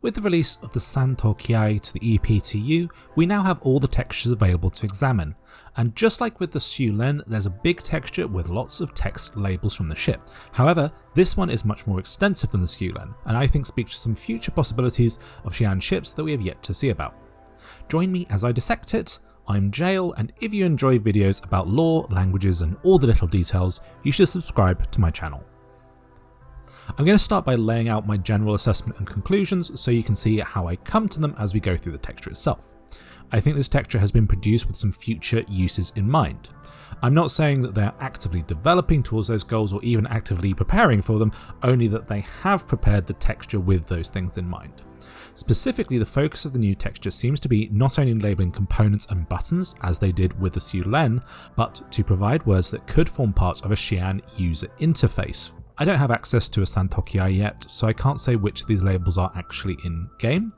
With the release of the Santokiai to the EPTU, we now have all the textures available to examine, and just like with the Syulen, there's a big texture with lots of text labels from the ship. However, this one is much more extensive than the Syulen, and I think speaks to some future possibilities of Xi'an ships that we have yet to see about. Join me as I dissect it. I'm Jael, and if you enjoy videos about lore, languages, and all the little details, you should subscribe to my channel. I'm going to start by laying out my general assessment and conclusions so you can see how I come to them as we go through the texture itself. I think this texture has been produced with some future uses in mind. I'm not saying that they are actively developing towards those goals or even actively preparing for them, only that they have prepared the texture with those things in mind. Specifically, the focus of the new texture seems to be not only labeling components and buttons, as they did with the Syulen, but to provide words that could form part of a Xi'an user interface. I don't have access to a Santokiai yet, so I can't say which of these labels are actually in-game.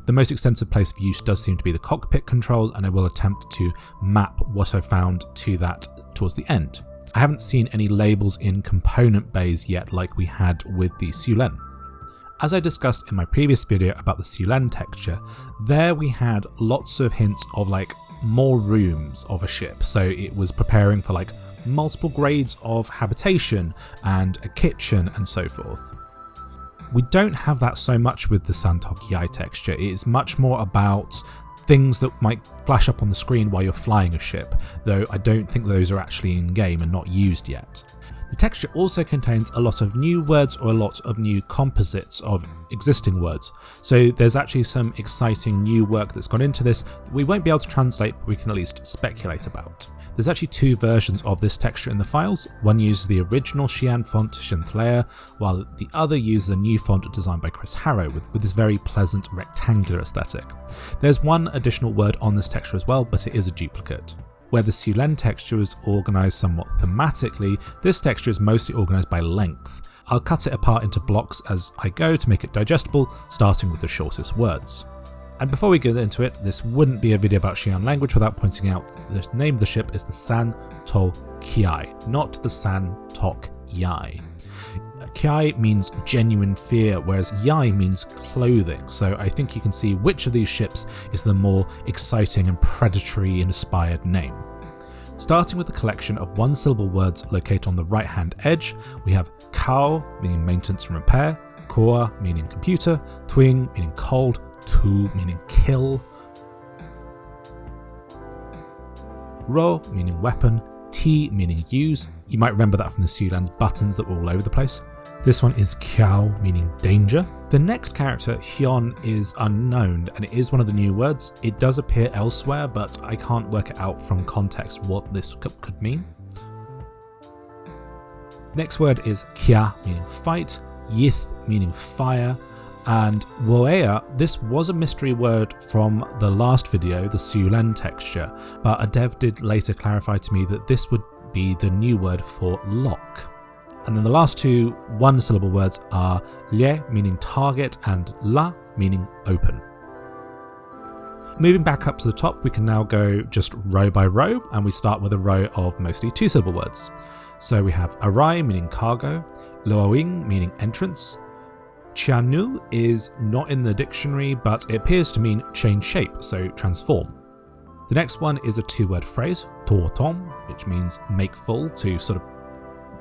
The most extensive place of use does seem to be the cockpit controls, and I will attempt to map what I found to that towards the end. I haven't seen any labels in component bays yet like we had with the Syulen. As I discussed in my previous video about the Syulen texture, there we had lots of hints of like more rooms of a ship, so it was preparing for like multiple grades of habitation and a kitchen and so forth. We don't have that so much with the Santokiai texture. It is much more about things that might flash up on the screen while you're flying a ship, though I don't think those are actually in game and not used yet. The texture also contains a lot of new words or a lot of new composites of existing words, so there's actually some exciting new work that's gone into this that we won't be able to translate, but we can at least speculate about. There's actually two versions of this texture in the files. One uses the original Xi'an font Shinthleia, while the other uses a new font designed by Chris Harrow with this very pleasant rectangular aesthetic. There's one additional word on this texture as well, but it is a duplicate. Where the Syulen texture is organised somewhat thematically, this texture is mostly organised by length. I'll cut it apart into blocks as I go to make it digestible, starting with the shortest words. And before we get into it, this wouldn't be a video about Xi'an language without pointing out the name of the ship is the Santokiai, not the Santokiai. Kiai means genuine fear, whereas Yai means clothing, so I think you can see which of these ships is the more exciting and predatory inspired name. Starting with the collection of one-syllable words located on the right-hand edge, we have Kao, meaning maintenance and repair, Koa, meaning computer, Twing, meaning cold, Tu, meaning kill, Ro, meaning weapon, Ti, meaning use. You might remember that from the Syulen's buttons that were all over the place. This one is Kiao, meaning danger. The next character, Hyun, is unknown, and it is one of the new words. It does appear elsewhere, but I can't work it out from context what this could mean. Next word is Kia, meaning fight, Yith, meaning fire, and Woea. This was a mystery word from the last video, the Syulen texture, but a dev did later clarify to me that this would be the new word for lock. And then the last two one-syllable words are Lie, meaning target, and La, meaning open. Moving back up to the top, we can now go just row by row, and we start with a row of mostly two-syllable words. So we have Arai, meaning cargo, Loawing, meaning entrance. Xi'an is not in the dictionary, but it appears to mean change shape, so transform. The next one is a two-word phrase, Totom, which means make full, to sort of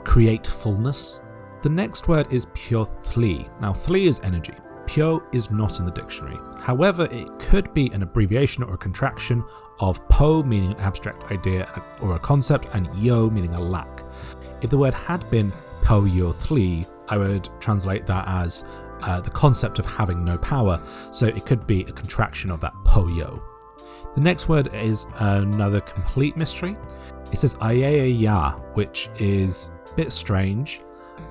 create fullness. The next word is Pyo Thli. Now, Thli is energy. Pyo is not in the dictionary. However, it could be an abbreviation or a contraction of Po, meaning an abstract idea or a concept, and Yo, meaning a lack. If the word had been Po Yo Thli, I would translate that as the concept of having no power, so it could be a contraction of that Po Yo. The next word is another complete mystery. It says Ayaya Ya, which is a bit strange.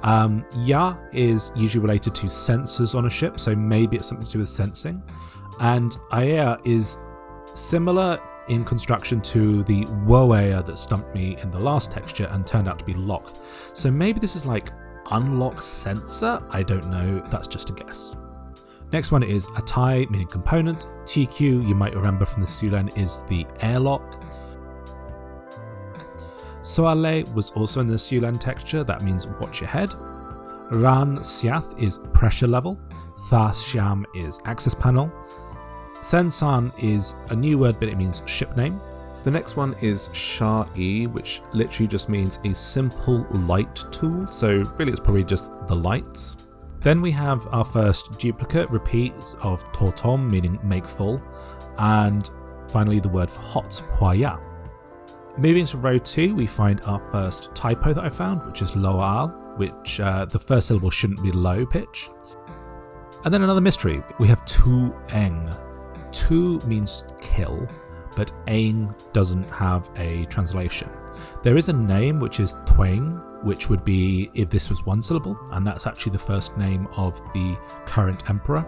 Ya is usually related to sensors on a ship, so maybe it's something to do with sensing. And Ayaya is similar in construction to the Woea that stumped me in the last texture and turned out to be lock. So maybe this is like unlock sensor? I don't know, that's just a guess. Next one is Atai, meaning component. TQ, you might remember from the Syulen, is the airlock. Soale was also in the Syulen texture, that means watch your head. Ran Siath is pressure level. Tha Xiam is access panel. Sensan is a new word, but it means ship name. The next one is Xi'an, which literally just means a simple light tool, so really it's probably just the lights. Then we have our first duplicate repeat of Totom, meaning make full, and finally the word for hot, Huaya. Moving to row 2, we find our first typo that I found, which is loal, which the first syllable shouldn't be low pitch. And then another mystery, we have tu eng. Tu means kill, but eng doesn't have a translation. There is a name which is Tueng, which would be if this was one syllable, and that's actually the first name of the current emperor,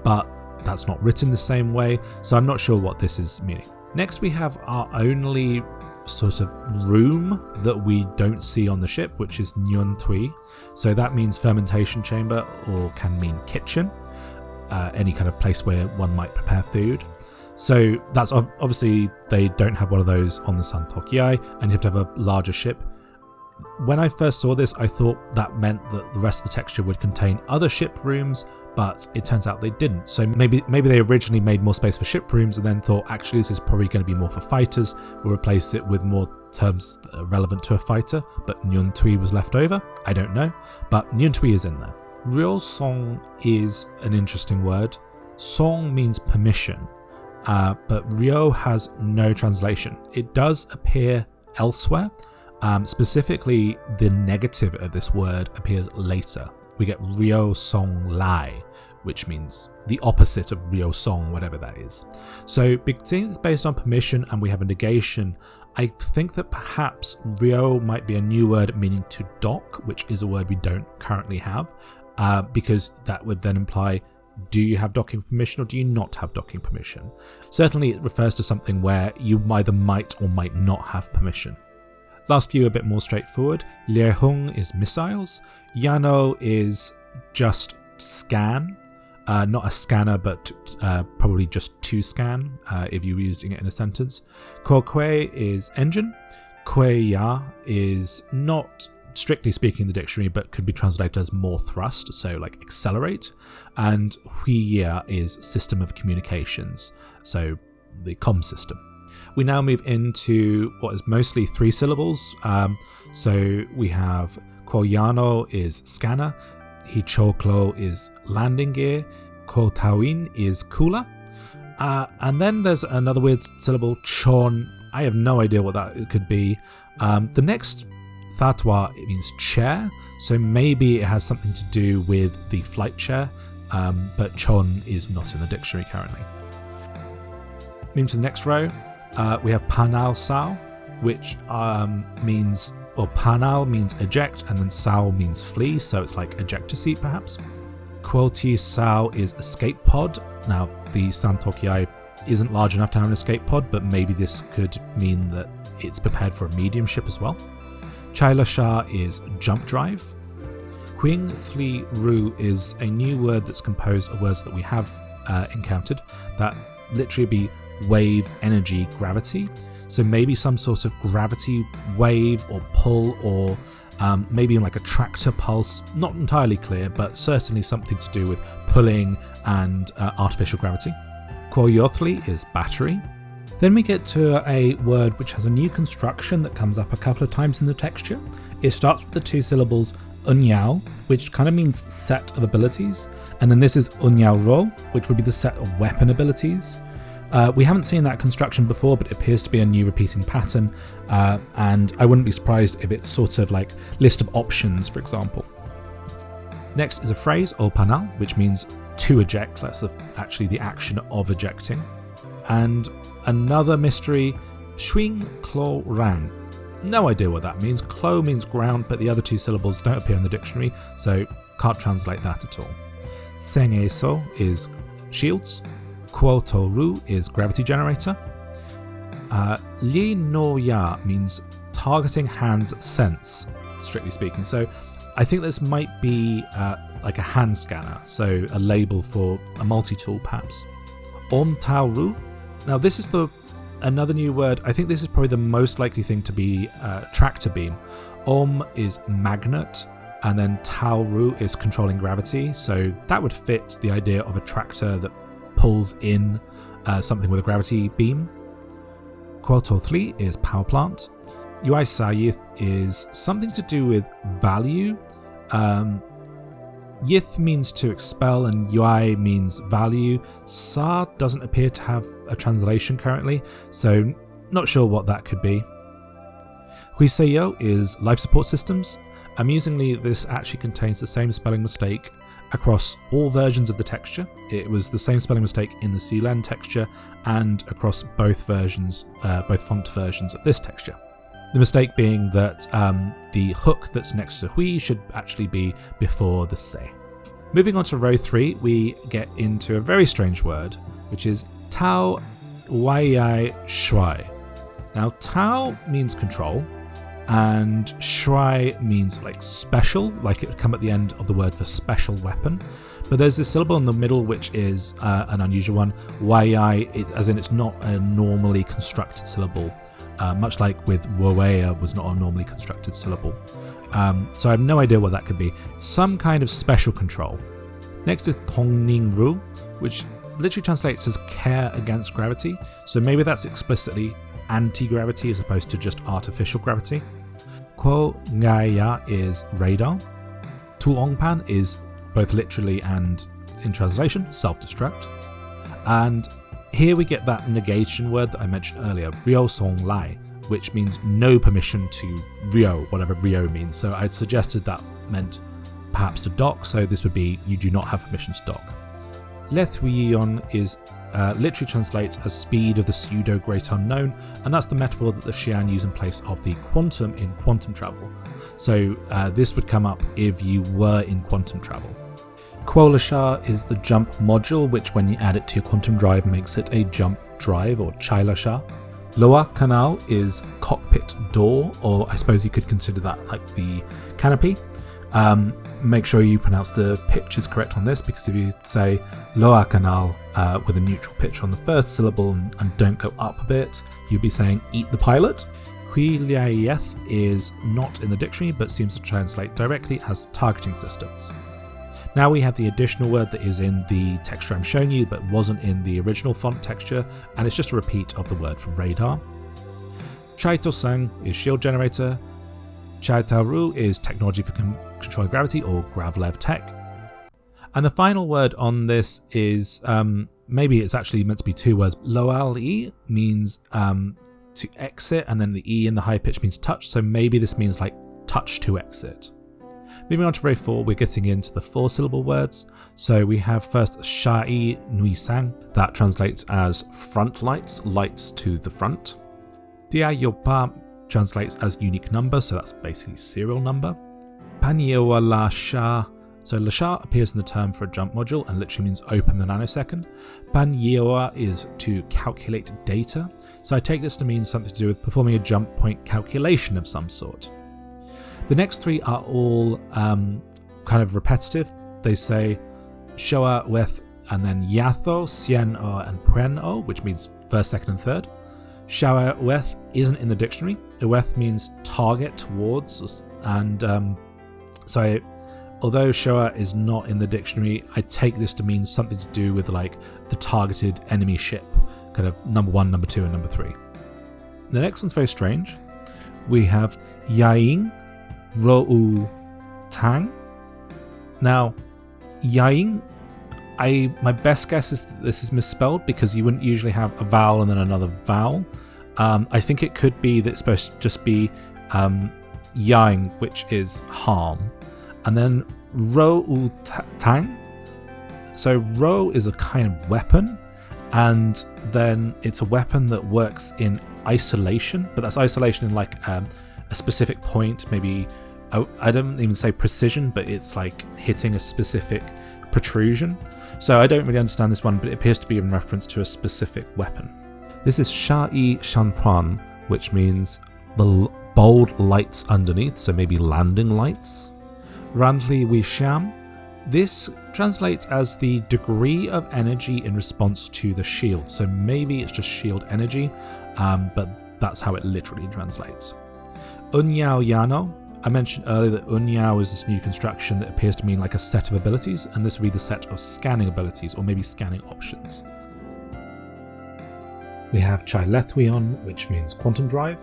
but that's not written the same way, so I'm not sure what this is meaning. Next we have our only sort of room that we don't see on the ship, which is Nyun Tui. So that means fermentation chamber, or can mean kitchen, any kind of place where one might prepare food. So that's obviously they don't have one of those on the San Tokiai, and you have to have a larger ship. When I first saw this, I thought that meant that the rest of the texture would contain other ship rooms, but it turns out they didn't. So maybe they originally made more space for ship rooms and then thought, actually this is probably going to be more for fighters. We'll replace it with more terms that are relevant to a fighter, but Nyun Tui was left over. I don't know, but Nyun Tui is in there. Ryo Song is an interesting word. Song means permission, but Ryo has no translation. It does appear elsewhere. Specifically, the negative of this word appears later. We get Ryo Song Lai, which means the opposite of Ryo Song, whatever that is. So because it's based on permission and we have a negation, I think that perhaps Ryo might be a new word meaning to dock, which is a word we don't currently have, because that would then imply, do you have docking permission or do you not have docking permission? Certainly it refers to something where you either might or might not have permission. Last few a bit more straightforward. Liehung is missiles. Yano is just scan. Not a scanner, but probably just to scan if you were using it in a sentence. Kokue is engine. Kueya is not strictly speaking in the dictionary, but could be translated as more thrust, so like accelerate. And Huiya is system of communications, so the comm system. We now move into what is mostly 3 syllables. So we have Koyano is scanner, Hichoklo is landing gear, Kotawin is cooler. And then there's another weird syllable, Chon. I have no idea what that could be. The next Thatwa, it means chair, so maybe it has something to do with the flight chair, but Chon is not in the dictionary currently. Moving to the next row. We have Panal Sao, which means, or Panal means eject, and then Sao means flee, so it's like ejector seat perhaps. Quoti Sao is escape pod. Now, the San Tokiai isn't large enough to have an escape pod, but maybe this could mean that it's prepared for a medium ship as well. Chaila Shah is jump drive. Huing Thli Ru is a new word that's composed of words that we have encountered that literally be wave, energy, gravity. So maybe some sort of gravity wave or pull, or maybe like a tractor pulse. Not entirely clear, but certainly something to do with pulling and artificial gravity. Koyothli is battery. Then we get to a word which has a new construction that comes up a couple of times in the texture. It starts with the 2 syllables unyao, which kind of means set of abilities, and then this is unyao ro, which would be the set of weapon abilities. We haven't seen that construction before, but it appears to be a new repeating pattern, and I wouldn't be surprised if it's sort of like list of options, for example. Next is a phrase, o panal, which means to eject. That's actually the action of ejecting. And another mystery, Shuing Klo Rang. No idea what that means. Klo means ground, but the other 2 syllables don't appear in the dictionary, so can't translate that at all. Seng Eso is shields. Kwoto Ru is gravity generator. Li no Ya means targeting hand sense, strictly speaking. So I think this might be like a hand scanner, so a label for a multi-tool perhaps. Om Tao Ru. Now this is another new word. I think this is probably the most likely thing to be tractor beam. Om is magnet, And then Tao Ru is controlling gravity, so that would fit the idea of a tractor that pulls in something with a gravity beam. Quoto 3 is power plant. UI Sayith is something to do with value. Yith means to expel and UI means value. Sa doesn't appear to have a translation currently, so not sure what that could be. Huiseyo is life support systems. Amusingly, this actually contains the same spelling mistake across all versions of the texture. It was the same spelling mistake in the Syulen texture and across both versions, both font versions of this texture. The mistake being that the hook that's next to Hui should actually be before the Se. Moving on to row 3, we get into a very strange word, which is Tao Waiyai Shuai. Now, Tao means control, and Shuai means like special, like it would come at the end of the word for special weapon. But there's this syllable in the middle which is an unusual one. Waiyai, as in it's not a normally constructed syllable, much like with Wawea was not a normally constructed syllable. So I have no idea what that could be. Some kind of special control. Next is Tongning Ru, which literally translates as care against gravity. So maybe that's explicitly anti-gravity as opposed to just artificial gravity. Quo Ngaya is radar. Tuongpan is both literally and in translation self-destruct. And here we get that negation word that I mentioned earlier, Rio Song Lai, which means no permission to Rio, whatever Rio means. So I'd suggested that meant perhaps to dock, so this would be you do not have permission to dock. Lethuion is literally translates as speed of the pseudo great unknown, and that's the metaphor that the Xi'an use in place of the quantum in quantum travel. So this would come up if you were in quantum travel. Quolasha is the jump module, which when you add it to your quantum drive makes it a jump drive, or Chailasha. Loa Canal is cockpit door, or I suppose you could consider that like the canopy. Make sure you pronounce the pitches correct on this, because if you say Loa Canal with a neutral pitch on the first syllable and don't go up a bit, you'll be saying eat the pilot. Hui Liayeth is not in the dictionary but seems to translate directly as targeting systems. Now we have the additional word that is in the texture I'm showing you but wasn't in the original font texture, and it's just a repeat of the word for radar. Chaitosang is shield generator. Chaitaru is technology for controlling gravity, or Gravlev tech. And the final word on this is, maybe it's actually meant to be two words. Loal-i means to exit, and then the E in the high pitch means touch, so maybe this means like touch to exit. Moving on to row 4, we're getting into the 4-syllable words. So we have first Shai Nui Sang, that translates as front lights, lights to the front. Dia Yopa translates as unique number, so that's basically serial number. Panyewa La Sha, so La Sha appears in the term for a jump module and literally means open the nanosecond. Panyewa is to calculate data, so I take this to mean something to do with performing a jump point calculation of some sort. The next 3 are all kind of repetitive. They say Shoa Weth and then Yatho, Xi'an UI, and Puen O, which means first, second, and third. Shoa Weth isn't in the dictionary. Ueth means target towards, and so although Shoa is not in the dictionary, I take this to mean something to do with like the targeted enemy ship, kind of number 1, number 2, and number 3. The next one's very strange. We have Yaing Rou Tang. Now, Yaing, my best guess is that this is misspelled because you wouldn't usually have a vowel and then another vowel. I think it could be that it's supposed to just be Yang, which is harm, and then Rou Tang. So Ro is a kind of weapon, and then it's a weapon that works in isolation, but that's isolation in like a specific point, maybe, I don't even say precision, but it's like hitting a specific protrusion. So I don't really understand this one, but it appears to be in reference to a specific weapon. This is Shai Shanpan, which means the bold lights underneath, so maybe landing lights. Randli Wisham. This translates as the degree of energy in response to the shield, so maybe it's just shield energy, but that's how it literally translates. Unyao Yano, I mentioned earlier that unyao is this new construction that appears to mean like a set of abilities, and this would be the set of scanning abilities, or maybe scanning options. We have Chai Lethuion, which means quantum drive.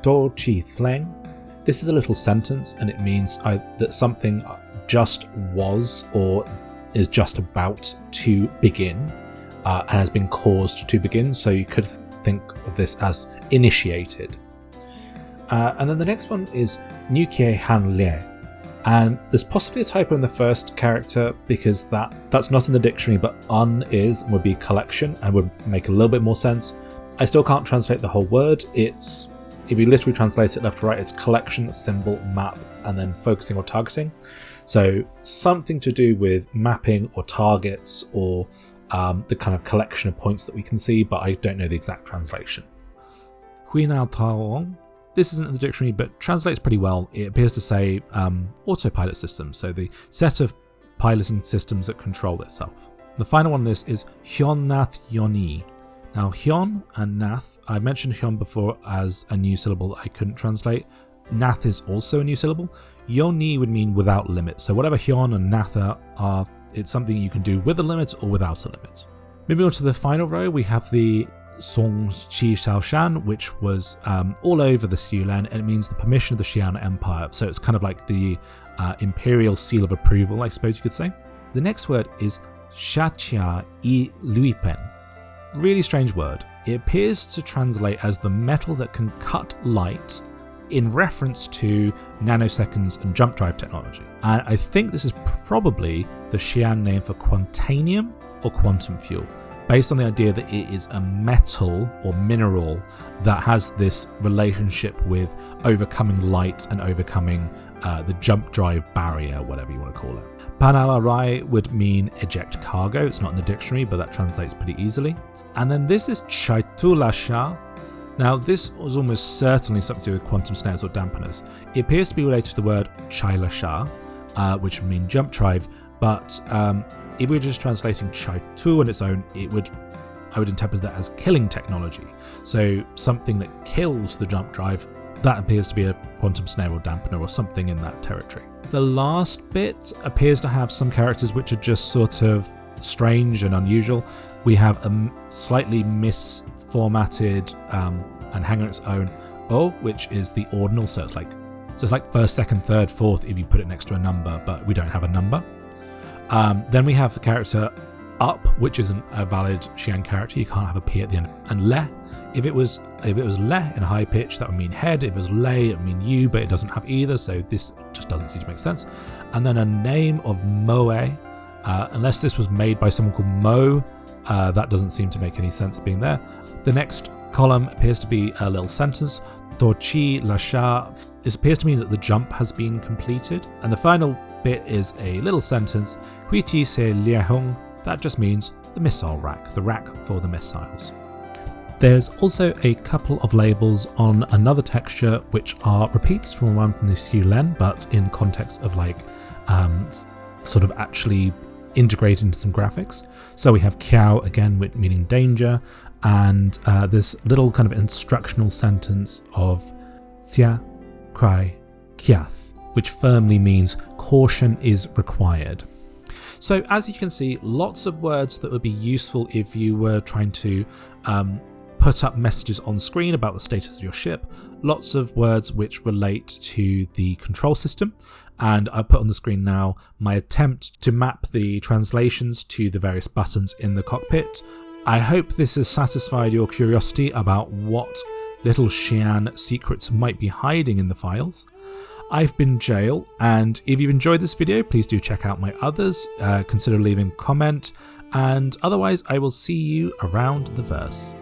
Do Chi Thleng. This is a little sentence, and it means that something just was or is just about to begin and has been caused to begin. So you could think of this as initiated. And then the next one is Nukie Han Lie. And there's possibly a typo in the first character because that's not in the dictionary, but un is and would be collection and would make a little bit more sense. I still can't translate the whole word. If we literally translate it left to right, it's collection, symbol, map, and then focusing or targeting. So something to do with mapping or targets or the kind of collection of points that we can see, but I don't know the exact translation. Huinao Taoong. This isn't in the dictionary, but translates pretty well. It appears to say autopilot system, so the set of piloting systems that control itself. The final one on this is Hyun Nath Yoni. Now, Hyun and Nath, I mentioned Hyun before as a new syllable I couldn't translate. Nath is also a new syllable. Yoni would mean without limit, so whatever Hyun and Nath are, it's something you can do with a limit or without a limit. Moving on to the final row, we have the Song Qi Shaoshan, which was all over the Syulen, and it means the permission of the Xi'an Empire. So it's kind of like the imperial seal of approval, I suppose you could say. The next word is Shachia I Luipen. Really strange word. It appears to translate as the metal that can cut light in reference to nanoseconds and jump drive technology. And I think this is probably the Xi'an name for quantanium or quantum fuel, based on the idea that it is a metal or mineral that has this relationship with overcoming light and overcoming the jump drive barrier, whatever you want to call it. Panalarai would mean eject cargo. It's not in the dictionary, but that translates pretty easily. And then this is Chaitulasha. Now, this was almost certainly something to do with quantum snares or dampeners. It appears to be related to the word Chailasha, which would mean jump drive, but if we were just translating Chaitu on its own, I would interpret that as killing technology. So something that kills the jump drive, that appears to be a quantum snare or dampener or something in that territory. The last bit appears to have some characters which are just sort of strange and unusual. We have a slightly misformatted and hang on its own O, which is the ordinal, so it's like first, second, third, fourth if you put it next to a number, but we don't have a number. Then we have the character up, which isn't a valid Xi'an character. You can't have a P at the end. And le, if it was le in a high pitch, that would mean head. If it was lei, it would mean you, but it doesn't have either, so this just doesn't seem to make sense. And then a name of moe, unless this was made by someone called Mo, that doesn't seem to make any sense being there. The next column appears to be a little sentence. Dochi lasha. This appears to mean that the jump has been completed. And the final bit is a little sentence. Huiti se liahung. That just means the missile rack, the rack for the missiles. There's also a couple of labels on another texture which are repeats from one from the Syulen, but in context of sort of actually integrated into some graphics. So we have Kiao again, meaning danger, and this little kind of instructional sentence of Xia Kwai Kiath, which firmly means caution is required. So as you can see, lots of words that would be useful if you were trying to put up messages on screen about the status of your ship, lots of words which relate to the control system, and I put on the screen now my attempt to map the translations to the various buttons in the cockpit. I hope this has satisfied your curiosity about what little Xi'an secrets might be hiding in the files. I've been Jail, and if you've enjoyed this video, please do check out my others, consider leaving a comment, and otherwise I will see you around the verse.